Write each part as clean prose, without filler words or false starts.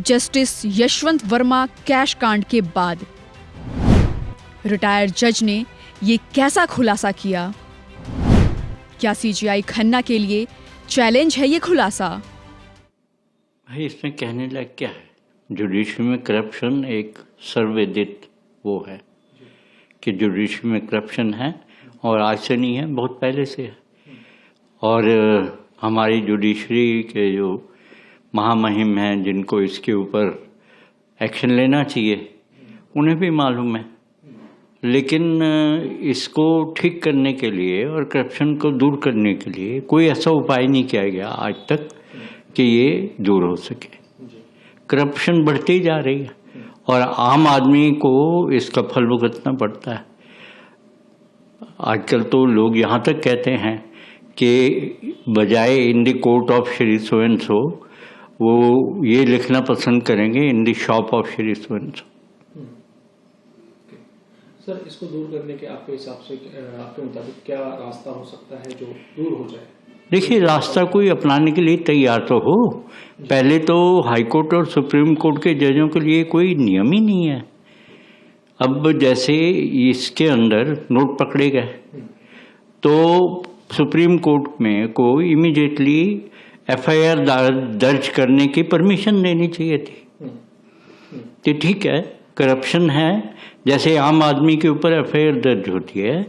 Justice Yashwant Verma cash कांड के बाद रिटायर्ड जज ने ये कैसा खुलासा किया? क्या सीजीआई खन्ना के लिए चैलेंज है ये खुलासा? भाई इसमें कहने लायक क्या है? जुडिशरी में करप्शन एक सर्वविदित वो है कि जुडिशरी में करप्शन है और आज से नहीं है, बहुत पहले से है। और हमारी जुडिशरी के जो महामहिम हैं जिनको इसके ऊपर एक्शन लेना चाहिए उन्हें भी मालूम है, लेकिन इसको ठीक करने के लिए और करप्शन को दूर करने के लिए कोई ऐसा उपाय नहीं किया गया आज तक कि ये दूर हो सके। करप्शन बढ़ती जा रही है और आम आदमी को इसका फल भुगतना पड़ता है। आजकल तो लोग यहाँ तक कहते हैं कि बजाय in the court of Shri so and so वो ये लिखना पसंद करेंगे in the shop of Shri so and so. Sir, इसको दूर करने के आपके हिसाब से आपके मुताबिक क्या रास्ता हो सकता है जो दूर हो जाए? देखिए, रास्ता कोई अपनाने के लिए तैयार तो हो। पहले तो हाई कोर्ट और सुप्रीम कोर्ट के जजों के लिए कोई नियम ही नहीं है। अब जैसे इसके अंदर नोट पकड़े गए तो सुप्रीम कोर्ट में को इमीडिएटली एफआईआर दर्ज करने की परमिशन देनी चाहिए थी। तो ठीक है, करप्शन है, जैसे आम आदमी के ऊपर एफआईआर दर्ज होती है,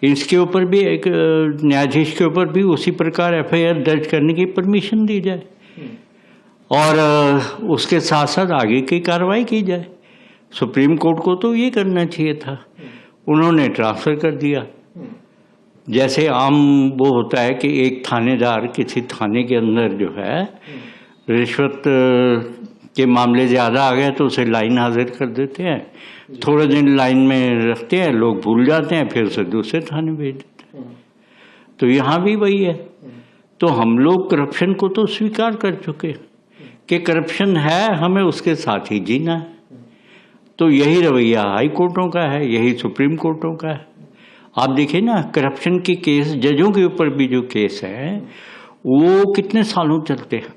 इसके ऊपर भी एक न्यायाधीश के ऊपर भी उसी प्रकार एफआईआर दर्ज करने की परमिशन दी जाए और उसके साथ साथ आगे की कार्रवाई की जाए। सुप्रीम कोर्ट को तो ये करना चाहिए था, उन्होंने ट्रांसफ़र कर दिया। जैसे आम वो होता है कि एक थानेदार किसी थाने के अंदर जो है रिश्वत के मामले ज़्यादा आ गए तो उसे लाइन हाजिर कर देते हैं, थोड़े दिन लाइन में रखते हैं, लोग भूल जाते हैं, फिर उसे दूसरे थाने भेज देते हैं। तो यहाँ भी वही है। तो हम लोग करप्शन को तो स्वीकार कर चुके कि करप्शन है, हमें उसके साथ ही जीना है। तो यही रवैया हाई कोर्टों का है, यही सुप्रीम कोर्टों का है। आप देखिए ना, करप्शन के केस जजों के ऊपर भी जो केस है वो कितने सालों चलते हैं।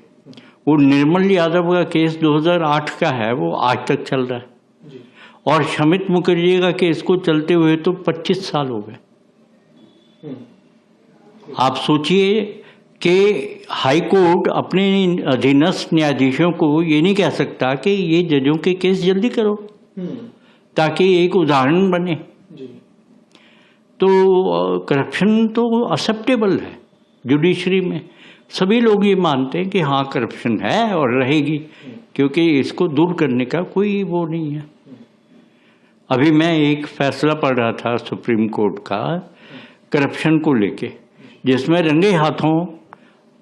वो निर्मल यादव का केस 2008 का है, वो आज तक चल रहा है। और शमित मुखर्जी का केस को चलते हुए तो 25 साल हो गए। आप सोचिए कि हाई कोर्ट अपने अधीनस्थ न्यायाधीशों को ये नहीं कह सकता कि ये जजों के केस जल्दी करो ताकि एक उदाहरण बने। तो करप्शन तो एक्सेप्टेबल है जुडिशरी में। सभी लोग ये मानते हैं कि हाँ करप्शन है और रहेगी, क्योंकि इसको दूर करने का कोई वो नहीं है। अभी मैं एक फैसला पढ़ रहा था सुप्रीम कोर्ट का करप्शन को लेके, जिसमें रंगे हाथों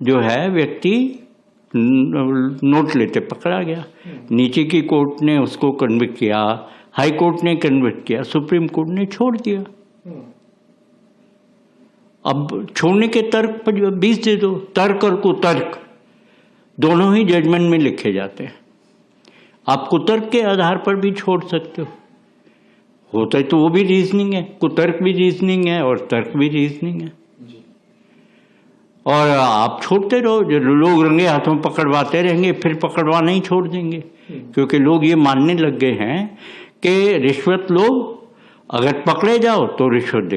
जो है व्यक्ति नोट लेते पकड़ा गया। नीचे की कोर्ट ने उसको कन्विक्ट किया, हाई कोर्ट ने कन्विक्ट किया, सुप्रीम कोर्ट ने छोड़ दिया। अब छोड़ने के तर्क पर 20 दे दो, तर्क और कुतर्क दोनों ही जजमेंट में लिखे जाते हैं। आप कुतर्क के आधार पर भी छोड़ सकते हो, होता है तो वो भी रीजनिंग है, कुतर्क भी रीजनिंग है और तर्क भी रीजनिंग है। और आप छोड़ते रहो, जो लोग रंगे हाथों पकड़वाते रहेंगे फिर पकड़वा नहीं छोड़ देंगे, क्योंकि लोग ये मानने लग गए हैं कि रिश्वत लो, अगर पकड़े जाओ तो रिश्वत दे